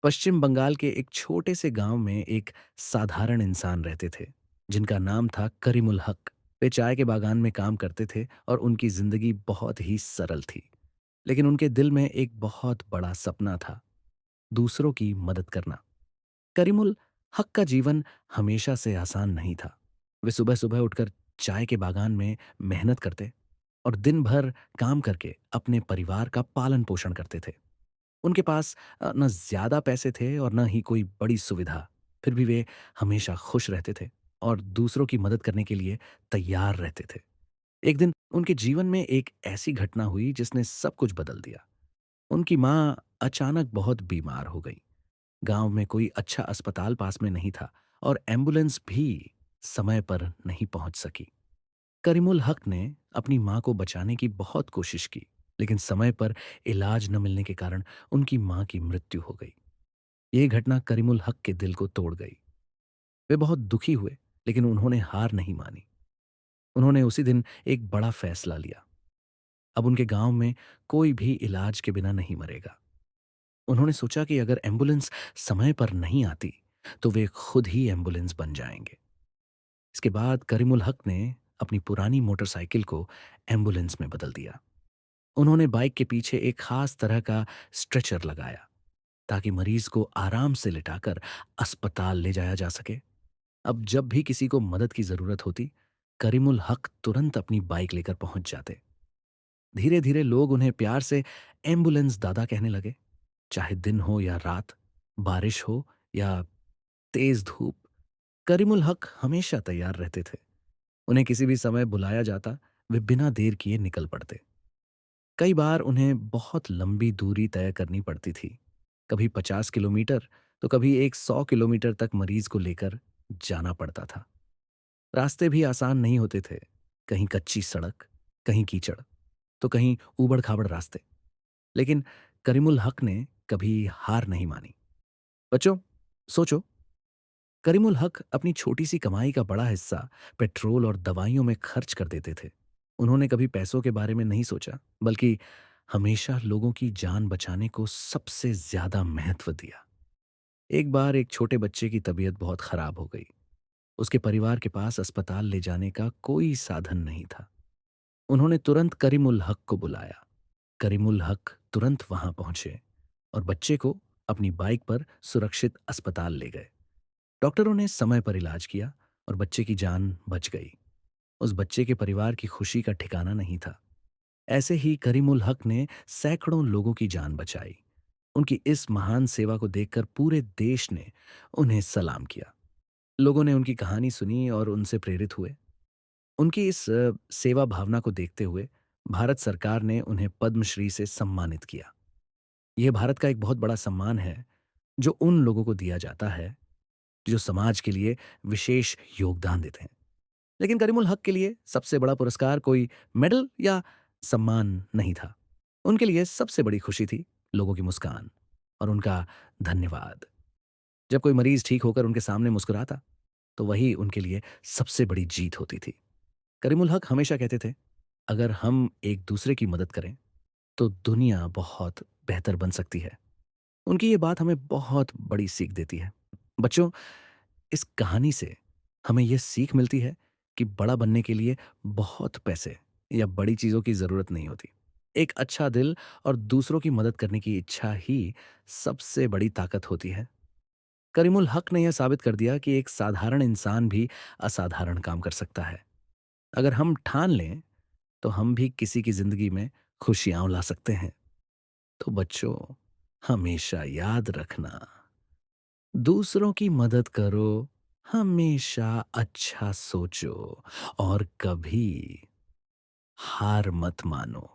पश्चिम बंगाल के एक छोटे से गांव में एक साधारण इंसान रहते थे जिनका नाम था करीमुल हक। वे चाय के बागान में काम करते थे और उनकी जिंदगी बहुत ही सरल थी। लेकिन उनके दिल में एक बहुत बड़ा सपना था, दूसरों की मदद करना। करीमुल हक का जीवन हमेशा से आसान नहीं था। वे सुबह सुबह उठकर चाय के बागान में मेहनत करते और दिन भर काम करके अपने परिवार का पालन पोषण करते थे। उनके पास न ज़्यादा पैसे थे और न ही कोई बड़ी सुविधा। फिर भी वे हमेशा खुश रहते थे और दूसरों की मदद करने के लिए तैयार रहते थे। एक दिन उनके जीवन में एक ऐसी घटना हुई जिसने सब कुछ बदल दिया। उनकी माँ अचानक बहुत बीमार हो गई। गांव में कोई अच्छा अस्पताल पास में नहीं था और एम्बुलेंस भी समय पर नहीं पहुंच सकी। करीमुल हक ने अपनी मां को बचाने की बहुत कोशिश की, लेकिन समय पर इलाज न मिलने के कारण उनकी मां की मृत्यु हो गई। यह घटना करीमुल हक के दिल को तोड़ गई। वे बहुत दुखी हुए, लेकिन उन्होंने हार नहीं मानी। उन्होंने उसी दिन एक बड़ा फैसला लिया। अब उनके गांव में कोई भी इलाज के बिना नहीं मरेगा। उन्होंने सोचा कि अगर एम्बुलेंस समय पर नहीं आती तो वे खुद ही एम्बुलेंस बन जाएंगे। इसके बाद करीमुल हक ने अपनी पुरानी मोटरसाइकिल को एम्बुलेंस में बदल दिया। उन्होंने बाइक के पीछे एक खास तरह का स्ट्रेचर लगाया ताकि मरीज को आराम से लिटाकर अस्पताल ले जाया जा सके। अब जब भी किसी को मदद की जरूरत होती, करीमुल हक तुरंत अपनी बाइक लेकर पहुंच जाते। धीरे धीरे लोग उन्हें प्यार से एम्बुलेंस दादा कहने लगे। चाहे दिन हो या रात, बारिश हो या तेज धूप, करीमुल हक हमेशा तैयार रहते थे। उन्हें किसी भी समय बुलाया जाता, वे बिना देर किए निकल पड़ते। कई बार उन्हें बहुत लंबी दूरी तय करनी पड़ती थी, कभी 50 किलोमीटर तो कभी एक 100 किलोमीटर तक मरीज को लेकर जाना पड़ता था। रास्ते भी आसान नहीं होते थे, कहीं कच्ची सड़क, कहीं कीचड़, तो कहीं ऊबड़ खाबड़ रास्ते। लेकिन करीमुल हक ने कभी हार नहीं मानी। बच्चों, सोचो, करीमुल हक अपनी छोटी सी कमाई का बड़ा हिस्सा पेट्रोल और दवाइयों में खर्च कर देते थे। उन्होंने कभी पैसों के बारे में नहीं सोचा, बल्कि हमेशा लोगों की जान बचाने को सबसे ज्यादा महत्व दिया। एक बार एक छोटे बच्चे की तबीयत बहुत खराब हो गई। उसके परिवार के पास अस्पताल ले जाने का कोई साधन नहीं था। उन्होंने तुरंत करीमुल हक को बुलाया। करीमुल हक तुरंत वहां पहुंचे और बच्चे को अपनी बाइक पर सुरक्षित अस्पताल ले गए। डॉक्टरों ने समय पर इलाज किया और बच्चे की जान बच गई। उस बच्चे के परिवार की खुशी का ठिकाना नहीं था। ऐसे ही करीमुल हक ने सैकड़ों लोगों की जान बचाई। उनकी इस महान सेवा को देखकर पूरे देश ने उन्हें सलाम किया। लोगों ने उनकी कहानी सुनी और उनसे प्रेरित हुए। उनकी इस सेवा भावना को देखते हुए भारत सरकार ने उन्हें पद्मश्री से सम्मानित किया। यह भारत का एक बहुत बड़ा सम्मान है जो उन लोगों को दिया जाता है जो समाज के लिए विशेष योगदान देते हैं। लेकिन करीमुल हक के लिए सबसे बड़ा पुरस्कार कोई मेडल या सम्मान नहीं था। उनके लिए सबसे बड़ी खुशी थी लोगों की मुस्कान और उनका धन्यवाद। जब कोई मरीज ठीक होकर उनके सामने मुस्कुराता, तो वही उनके लिए सबसे बड़ी जीत होती थी। करीमुल हक हमेशा कहते थे, अगर हम एक दूसरे की मदद करें तो दुनिया बहुत बेहतर बन सकती है। उनकी ये बात हमें बहुत बड़ी सीख देती है। बच्चों, इस कहानी से हमें यह सीख मिलती है कि बड़ा बनने के लिए बहुत पैसे या बड़ी चीजों की जरूरत नहीं होती। एक अच्छा दिल और दूसरों की मदद करने की इच्छा ही सबसे बड़ी ताकत होती है। करीमुल हक ने यह साबित कर दिया कि एक साधारण इंसान भी असाधारण काम कर सकता है। अगर हम ठान लें तो हम भी किसी की जिंदगी में खुशियां ला सकते हैं। तो बच्चों, हमेशा याद रखना, दूसरों की मदद करो, हमेशा अच्छा सोचो और कभी हार मत मानो।